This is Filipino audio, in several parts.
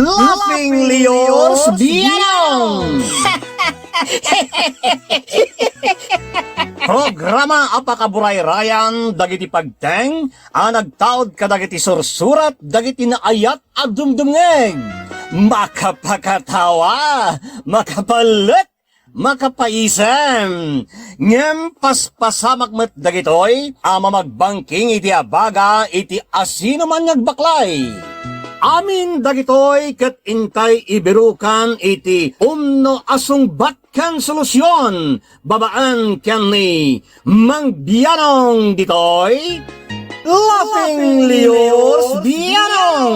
Laughing Leos Bianong! Programa apakaburay-rayan dagiti pagteng nagtaod kadagiti sursurat dagiti naayat at dumdumngeg. Makapakatawa, makapalit, makapaisem. Ngem paspasamak met dagitoy magbangking iti abaga iti asino man nagbaklay. Amin dagitoy ket intay ibirukan iti umno asungbat ken solusyon babaan ken ni Mang Bianong ditoy Laughing Leos Bianong.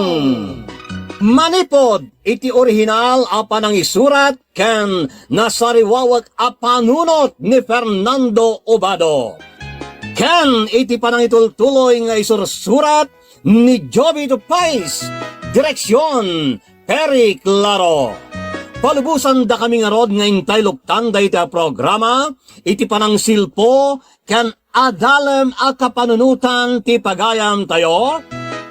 Manipod iti orihinal apan ang isurat ken nasariwawag apanunot ni Fernando Obado. Ken iti panangitultuloy nga isursurat ni Joby Tupais. Direksyon, Perry Claro. Palubusan da kami nga rod nga intay luktan da iti programa, iti panang silpo, kan adalem a kapanunutan ti pagayam tayo.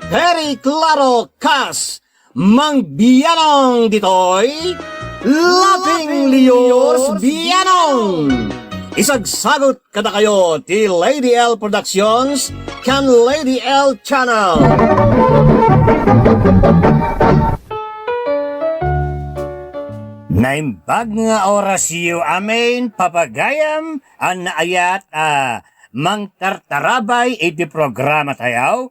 Perry Claro Kas, Mang Bianong ditoy, Laughing Leos Bianong. Isagsagot kada kayo ti Lady L Productions kan Lady L Channel. Naimbag nga orasyo amin papagayam ang naayat mang tartarabay iti programa tayaw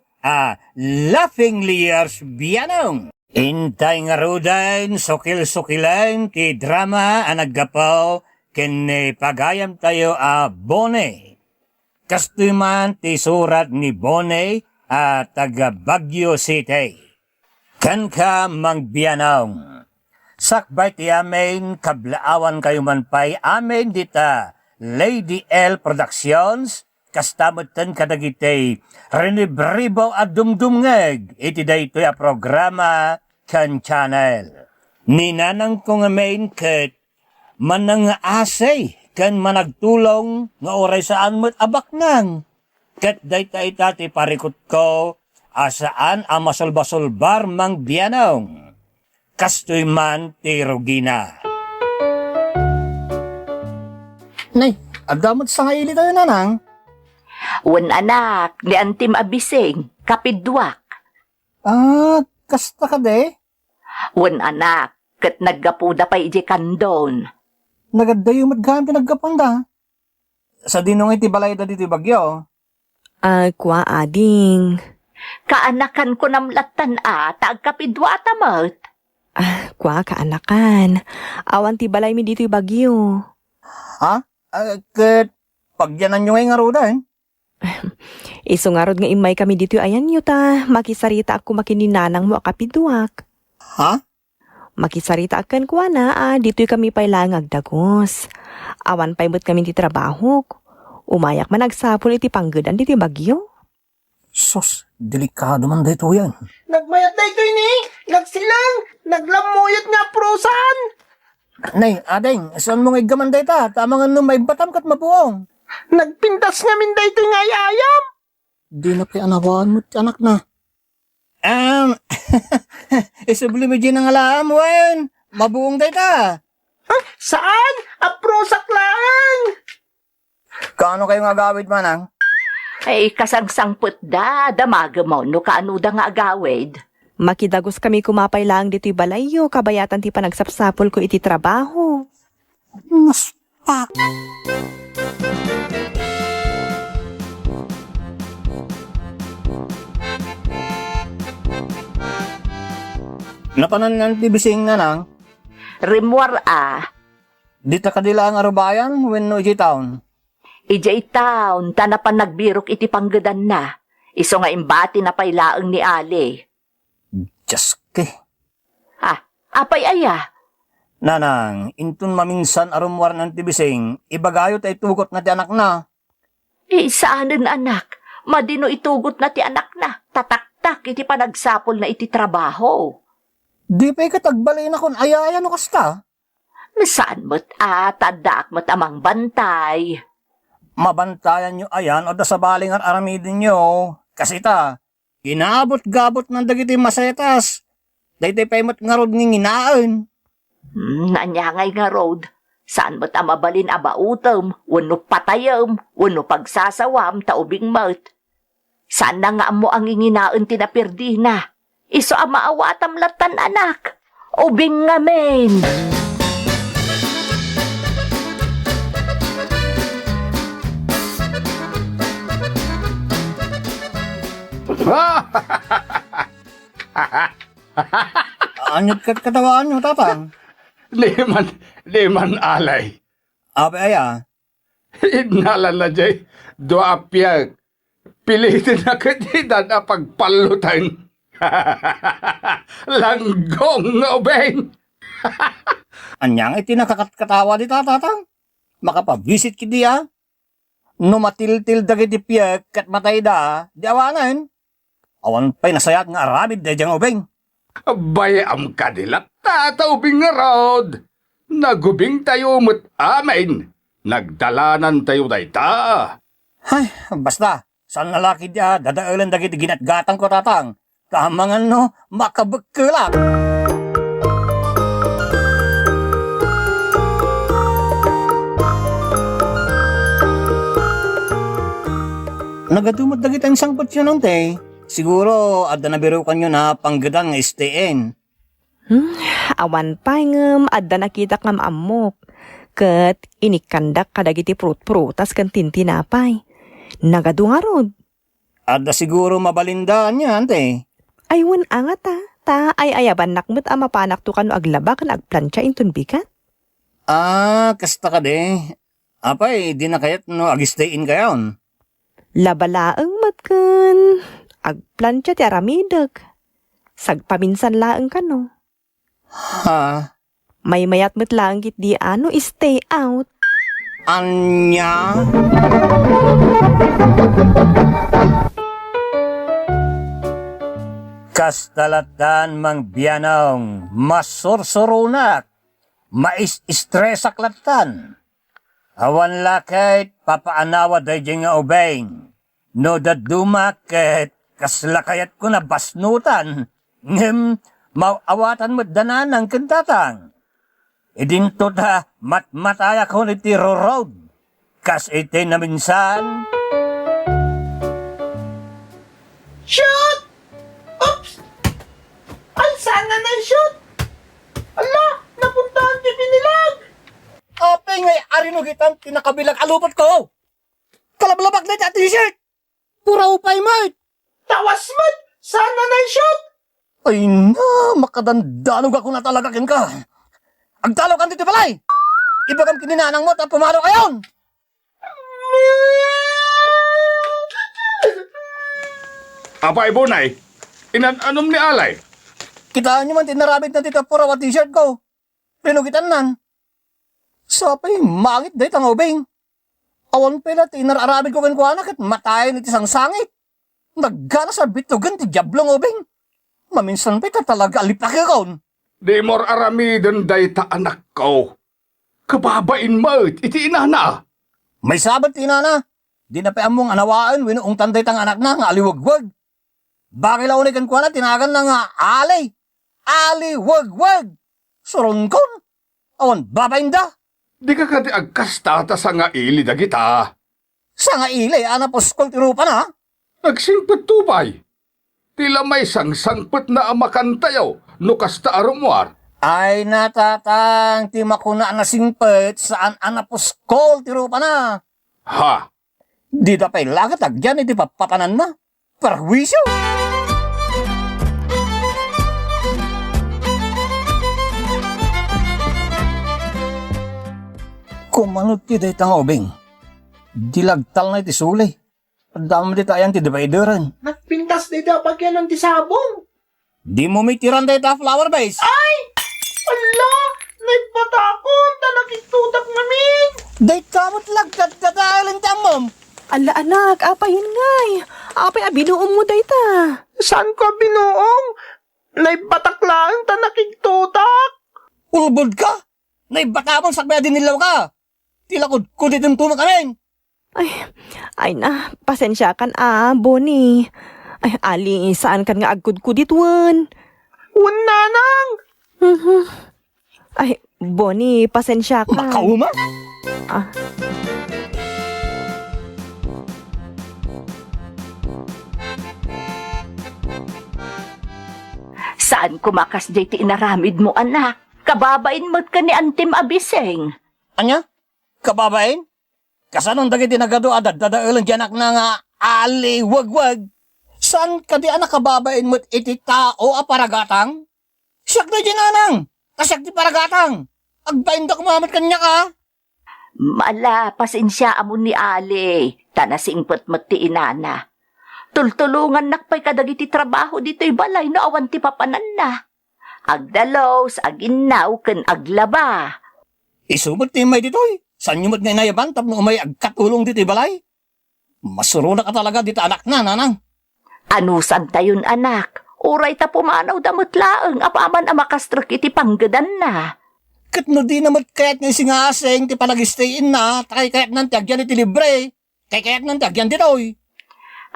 Laughing Leos Bianong. Intay nga rudain sukil-sukilan ti drama naggapaw ken pagayam tayo Bone. Kastoy man ti surat ni Bone taga Baguio City. Kan ka Mang Bianong. Sakbay ti amin kablaawan kayo man pay amin dita Lady L Productions. Kastamutan kadagitay rinibribo at dumdumngeg iti daytoy programa kan channel. Ninanang ko nga main ket manang asay kan managtulong nga oray saan mo't abaknang. Ket daytay tati parikot ko asaan ang masulbasulbar Mang Bianong. Kastoy man ti Rugina. Nay, agdamot sa ngaili tayo nanang. Wan anak, ni Antim Abising, kapidwak. Kasta ka de? Wan anak, kat naggapuda pa iji kandon. Nagadayo madgaan pinagkapanda. Sa dinong iti balay da dito bagyo. Kwa ading. Kaanakan ko namlatan taag kapidwa tamot. Kwa kaanakan. Awan ti balay mi dito bagyo. Ha? Kat pagyanan nyo ngay nga roda Isungarod nga imay kami dito ayan yuta. Makisarita ako makininanang mo akapiduak. Ha? Makisarita akan kwa na dito kami pailang agdagos. Awan paimot kami ti trabaho. Umayak man nagsapol iti panggedan dito bagyo. Sus, delikado man dito yan. Nagmayat na ito ini, nagsilang, naglamuyat nga prusan. Nay, adeng, saan mo nga igaman dito? Tama nga nung may batam kat mabuong. Nagpintas namin da ito nga ayam. Di na kay anawan mo, anak na. Isubli mo dyan ang alam, wen. Mabuong dito. Saan? Aprusak lang. Kaano kayo nga agawid manang? Ay, kasangsangput damaga mo, no kaano da nga agawid. Makidagos kami kumapay lang dito'y balayo, kabayatan ti panagsapsapol ko iti trabaho. Mas pak. Napanan ng tibising na nang? Rimwar Dita kadila ang arubayan, when no town. ijay taon, tanapan nagbirok iti panggedan na. Iso nga imbati na pailaang ni Ali. Jaske. Apay aya. Nanang, intun maminsan arumwar ng tibising, ibagayo tay tugot na ti anak na. Saanan anak, madino itugot na ti anak na, tataktak iti panagsapol na iti trabaho. Di pa ikatagbalay na kun ayaya no kasta. Saan mo't tadak mo't amang bantay. Mabantayan nyo ayan o da sa baling at aramidin nyo. Kasi ta, inaabot-gabot ng dagiti masetas. Daytoy paimot nga rod ng inaan. Nanyangay nga road. Saan mo't amabalin abautom, wano patayam, wano pagsasawam, taubing mat. Saan na nga mo ang inginaan tinapirdi na? Iso ang maawatam latan anak. Ubing nga men. Anyot kat katawaan nyo, tatang. Liman alay. Abe aya, Idnalan na jay, doa piyag. Pilitin na katidan na pagpalutan. Langgong nga ubeng. anyang iti nakakatkatawa di tatang. Makapabisit kidi No matiltil dagiti piyag kat matay da, di awangan. Awan pa'y nasayat nga arabid da diyang ubeng. Bayam kadilak tataubing nga rod. Nagubing tayo mo't amin. Nagdalanan tayo dayta. Ay, basta, saan nalaki diya, dadaulan dagiti ginatgatang ko tatang. Kamangan no, makabagkulak. Nagadumot dagiti ang sangpot yun nung te. Siguro, adda na biro kanyo na panggadang STN. Awan pa adda nakita ngam amok. Ket inikandak kadagiti prut-prutas ken tintinapay. Nagadu nga rod. Adda siguro mabalindaan niya, ante. Aywan angat ta ay ayaban nakmet ama panak to kano aglaba kan agplantsa intun bikat. Kasta ka de. Apay, di na kayat no agistayin kayon. Labalaeng matken agplantsa ti aramidag. Sagpaminsan laeng kano. Ha? May mayat met lang git di ano stay out. Anya? Kastalatan mang biyanong masursurunak, mais-istresak latan. Awan lakay papaanawa day nga ubeng. No dadumakit kaslakayat ko na basnutan. Mawawatan mo danan ng kentatang. Idinto ta matmataya ko ni Tiro Road. Kas ite na minsan. Shoot! Oops! Ay, sana na shoot! Ala, napuntahan ti pinilag! Ape ngay arinugitan tinakabilang alupot ko. Kalablabak na dyan t-shirt. Pura upay mate. Tawas mat! Sana na shoot! Ay na, makadandanog ako na talaga kin ka. Agtalo ka dito palay. Ibagam kininanang mo at pumalo kayon. Apay bunay, inananom ni alay. Kitaan nyo man tinarabit na dito pura wa t-shirt ko. Rinugitan nan. Sapay, mangit day tang ubing. Awan pala tinarabit ko kankwanak at matayin iti sang sangit. Naggana sa bitugan ti jablong ubing. Maminsan pa talaga alipak akon. Di mor aramidon dayta anak ko. Kababain mo, iti inana. May sabat tinana. Di na pa among anawaan winuong tanday tang anak na nga aliwagwag. Bakit launay kan kuwana tinagan na nga alay. Aliwagwag. Surungkon. Awan babainda. Di ka kati agkastata sa nga ili dagita. Sa nga ilay anaposkol tirupa na. Nagsimpet tubay. Tila may sang-sangpet na amakan tayo, no kasta arumwar. Ay natatang ti makuna na singpet saan anaposkol tirupa na. Ha? Di da pa'y lagat agyan iti papapanan na. Parwisyo. Kumanot ti day tang obeng. Dilagtal na iti sulay. Dami di tayan ti divideran. Nagpintas di dapat yan ng tisabong. Di mo may tiran day ta flower base. Ay! Ala! Nagpatakon! Talakitutak namin! Day kamot lagkat katahalin tamom. Ala anak, apayin ngay. Apay abinuom mo dayta. Saan ka binuong? Naibataklaan ta nakigtutak! Ulbod ka. Naibatamon sakbaya din nilaw ka. Tilakod ko ditong tumak amin. Ay na, pasensya kan Bonnie. Ay, ali, saan kan nga agkud ko ditwan? Nanang! Ay, Bonnie, pasensya ka. Makauma? Ah. Saan kumakas jay ti inaramid mo, anak? Kababain mo't ka ni Antim Abiseng. Anya? Kababain? Kasanong dagiti nagado adad dadailan di anak na nga ali wag-wag. Saan ka di anak kababain mo't iti tao a paragatang? Siyak na di nanang! Kasyak di paragatang! Agbain da kumamat kanya ka! Mala, pasensya amo ni Ali. Tanasingpot mo't ti inana. Tultulungan nakpay kadagiti trabaho dito'y balay no awan ti papanan na. Agdalos, aginaw, ken aglaba. Isumot ti may ditoy. San yung mo't nga inayaban tapno umay agkatulong dito'y balay? Masuro na ka talaga dito anak na nanang. Anusan tayon anak? Uray ta pumanaw damot laeng apaman amakastrak iti panggadan na. Kat no di naman kayat nga singaseng ti palagistayin na, takay kayat nang tiagyan iti libre, kay kayat nang tiagyan ditoy.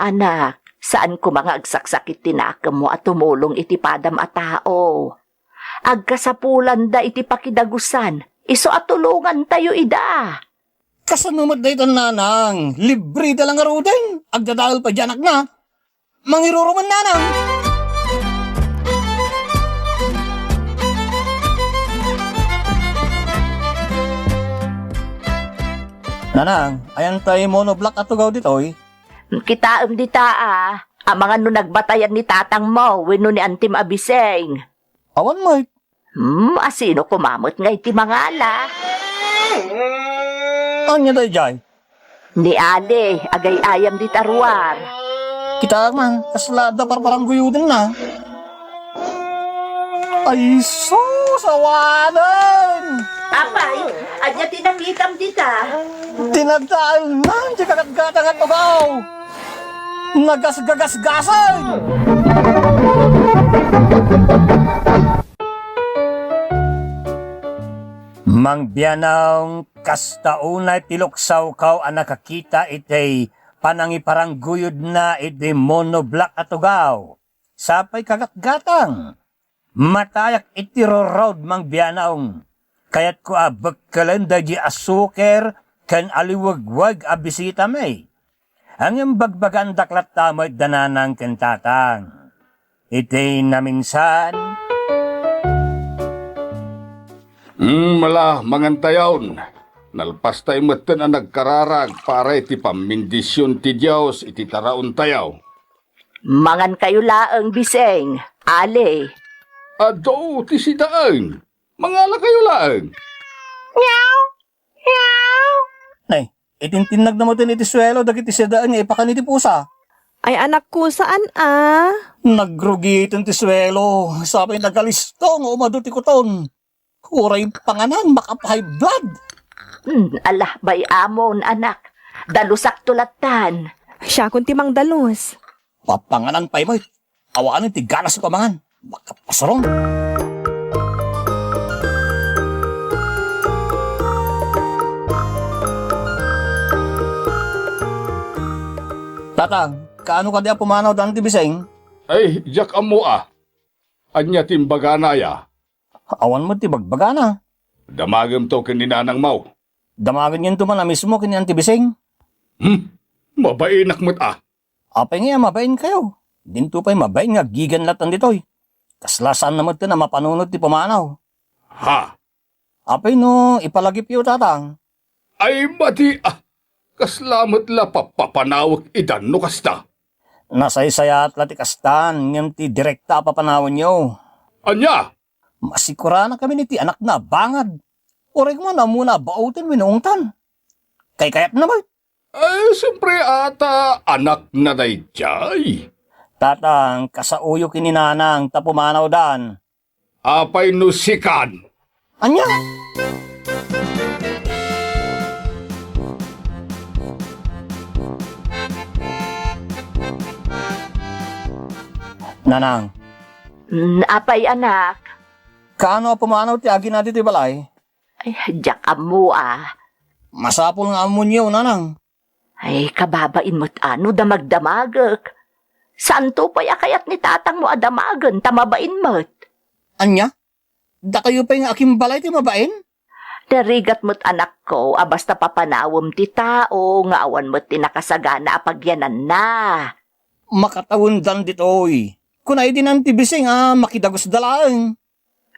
Anak, saan ko mga agsaksakit tinakam mo at tumulong iti padam a tao? Agkasapulan da iti pakidagusan, iso at tulungan tayo ida. Kasanumat da ito nanang, libre da lang arudin, agdadahal pa dyan na, mangiruruman nanang. Nanang, ayan tayo monoblock at tugaw ditoy. Kitaam di taa, ang mga no nagbatayan ni tatang mo, wino ni Antim Abiseng. Awan mo, Asino kumamot nga iti mga ala? anya da jay. Ni Ali, agay ayam di tarwar. Kita man, kaslada parang guyudin na. Ay, sus, awanan! Apay, anya tinakitam dita. Tinagdaan na, di kagatgatang at ugaw! Nagasgagasgasan! Mang biyanang kastaunay tiloksaw kaw ang nakakita itay panangiparang guyod na iti monoblock at ugaw. Sapay kagatgatang. Matayak iti road mang biyanang. Kaya't ko abagkalan da di asuker kan aliwagwag a bisita may. Ang bagbagan daklat tamoy dananang kentatang. Iti naminsan. Mala, mangantayawn. Nalpas tayo matan na nagkararag para iti pamindisyon ti Diyos iti taraon tayaw. Mangan kayo laeng Biseng, Ali. Ado, ti sidaan. Mangala kayo laeng. Nay, itintinag na mo din iti swelo dagiti sedaan niya ipakan iti pusa. Ay, anak ko, saan Nagrugi itong ti swelo. Sabi nagalisto nga umado ti kuton. Uray panganan, makapahay blood. Alah, bay amon, anak. Dalusak tulatan. Siya kung timang dalos. Papanganan pa'y mo. Awaan ti ganas sa pamangan. Makapasarong. Tatang, kaano ka di pumanaw dan ti Biseng? Ay, jak amo Anya timbaga na ya. Awan mo ti bagbaga na. Damagam to kaninanang mau. Damagan yan tuman na mismo kini ti Biseng. Mabainak mo't Apay nga mabain kayo. Dinto pa'y mabain nga gigan latan ditoy. Kaslasan naman ti na mapanunod ti pumanaw. Ha? Apay no, ipalagip yu tatang. Ay, mati Kaslamat la papapanawag idan no kasta. Nasaysaya at latikastan, ngam ti direkta papanawan nyo. Anya? Masikura na kami ni ti anak na bangad. Oreg mo na muna bautin winuungtan. Kay kayat naman. Ay, siyempre ata anak na dayjay. Tatang, kasauyo kininanang tapumanaw dan. Apay nusikan. Anya? Nanang, Apay, anak. kaano pumanaw ti agi na dito balay? Ay, jak amo, Masapol nga amon niyo, nanang. Ay, kababain mo't ano damagdamagak. Saan to paya kayat ni tatang mo adamagan, tamabain mo't? Anya? Da kayo pa yung aking balay ti mabain? Darigat mo't anak ko, basta papanawom ti tao, nga awan mo't tinakasagana apagyanan na. Makatawundan ditoy. Kunay din ang tibising makidagos dalaang.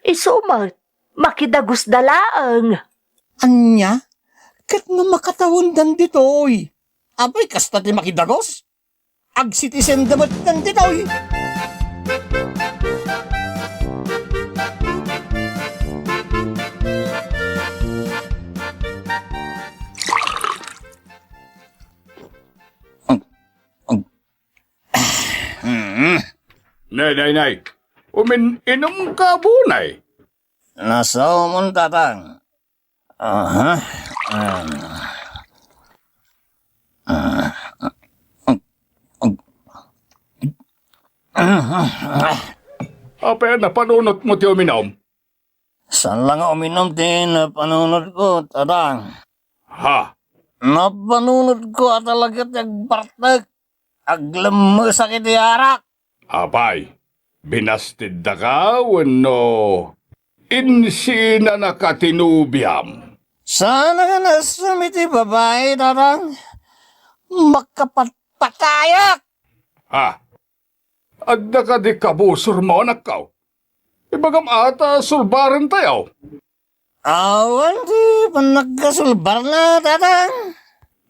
Isumat, makidagus dalaang. Anya? Kat nga makatawundan ditoy. Abay, kasta ti makidagos? Ag citizen damat nan ditoy. Nay. Inom ka bunay. Nasa umon tatang. Aha. Apa napanunot mo ti uminom? Saan lang uminom din na panunod ko, tatang? Ha? Napanunod ko at talagat nagbartag. Aglam sakit yarak. Apay, binastid da ka wano insina na katinubiam. Sana ka nasumiti babae, tatang. Makapatpatayak. Ha? Adda ka di kabusor mo anak ka. Ibagam ata sulbaran tayo. Awan di panagkasulbar na, tatang.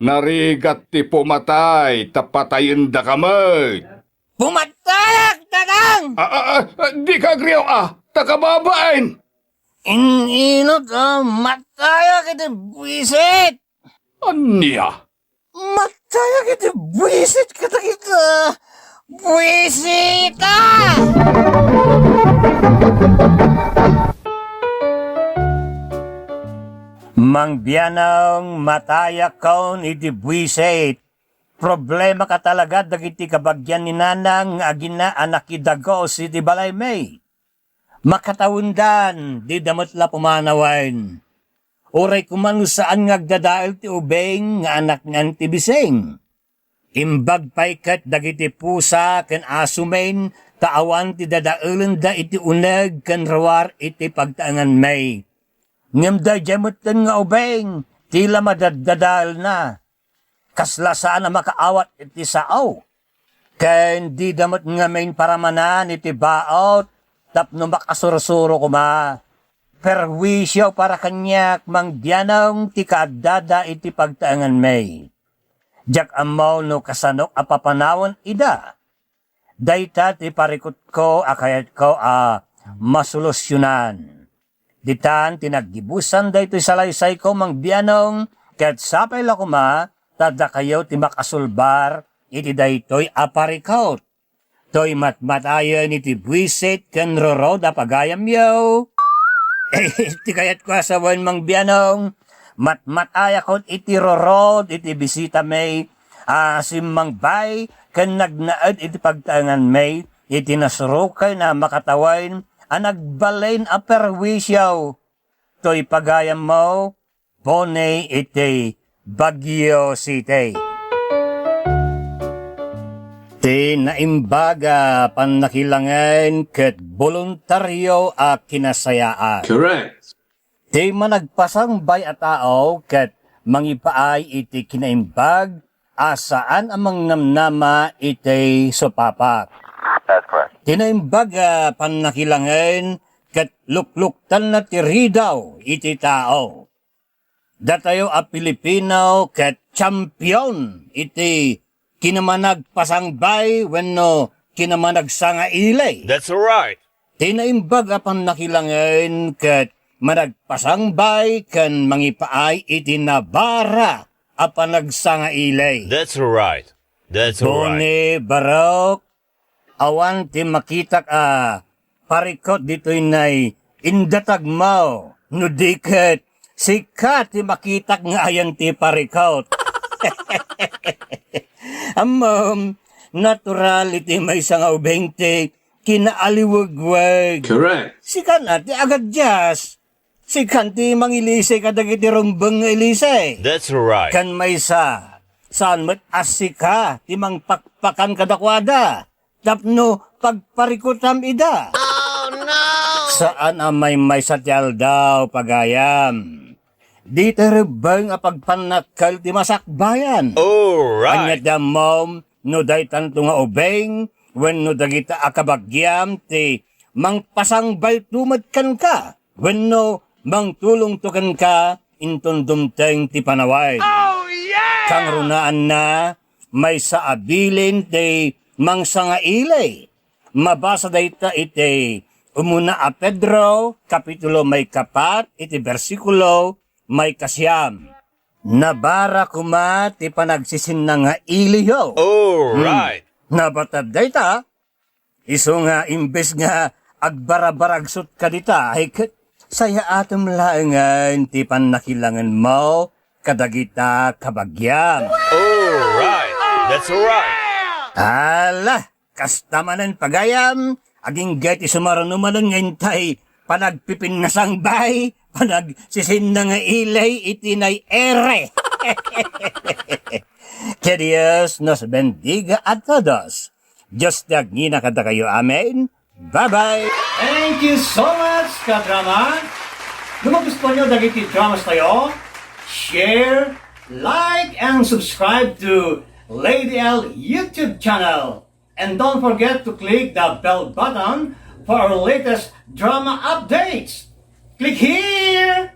Narigat ti pumatay, tapatayin da kamay. Pumatayak, tatang! Di ka agriyaw takababain. Ininot matayak iti buwisit. Anya? Matayak iti buwisit kata kita. Buwisita! Mang biyanang matayak kaon iti buwisit. Problema ka talaga dagiti kabagyan ni nanang agina anak idagos iti balay may. Makatawundan, di damot la pumanawain. Uray kumano saan ngagdadaal ti ubeng nga anak ngan ti biseng. Imbag paykat dagiti pusa ken asumen taawan ti dadaulen da iti uneg ken rawar iti pagtaangan may. Ngem da jamot nga ubeng, tila madadadal na. Kasla saan na makaawat iti sao. Ken di damot nga main paramanan iti baot, tapno makasurusuro kuma. Perwisyo para kanyak mang biyanong ti kaagdada iti pagtaangan may. Jak amaw no kasanok apapanawon ida. Dayta ti parikot ko akayat ko masolusyonan. Ditan tinaggibusan daytoy salaysay ko mang biyanong ket sapay la kuma tada kayo ti makasulbar iti daytoy aparikot. Toy matmatayan iti buwisit ken rorod apagayam yaw. Iti kayat ko asawan mang biyanong matmatayakot iti rorod iti bisita may simmang bay ken nagnaed iti pagtaangan may iti nasurukay na makatawain nagbalain a perwisyaw. Toy pagayam mo bonay iti Baguio City. Ti naimbaga panakilangan ket voluntaryo a kinasayaan. Correct. Ti managpasang bay a tao ket mangipaay iti kinaimbag asaan amang namnama iti sopapak. That's correct. Tinaimbag panakilangan ket lukluktan na ti ridaw iti tao. Datayo a Pilipino ket champion iti kinamanag pasangbay wenno kinamanag sanga ilay. That's right. Tinaimbag apan nakilangan ket managpasangbay ken mangipaay iti nabara apan nagsanga ilay. That's right. That's right. Bone barok awan ti makitak parikot dito'y nay indatag mo no diket sikat ti makitak nga ayan ti parikot. Natural iti may nga ubeng ti kinaaliwagwag. Correct. Sikan ti agad jas. Sikan ti mangilisay kadagiti rumbeng ilisay. That's right. Kan may saan mo't asika ti mangpakpakan kadakwada. Tapno pagparikutam ida. Oh no! Saan ang may satyal daw pagayam? Di terebang apagpanakal ti masakbayan. Alright. Anyat da mom, no day tanto nga ubeng, when no dagita akabagyam, ti mangpasangbay tumadkan ka, when no mangtulong-tukan ka, inton dumteng ti panaway. Kang runaan na, may saabilin ti mangsanga ilay. Mabasa dayta iti, umuna a Pedro, kapitulo may 4, iti versikulo, may kasyam. Nabara kuma ti panagsisin na nga iliyo. Alright. Nabatad dayta, iso nga imbes nga agbarabaragsu't ka dita, ay saya atom laangan ti panakilangan mo, kadagita kabagyam. Alright. That's alright. Ala, kastamanan pagayam, aging gati sumaranumanan ngayon tay, panagpipin na sangbay, panagsisin na nga ilay, itinay ere. Que Dios nos bendiga a todos. Diyos tagngina kada kayo, amen. Bye-bye. Thank you so much, kadrama. Kung magustuhan nyo dagiti dramas tayo, share, like, and subscribe to Lady L YouTube channel. And don't forget to click the bell button for our latest drama updates. Click here!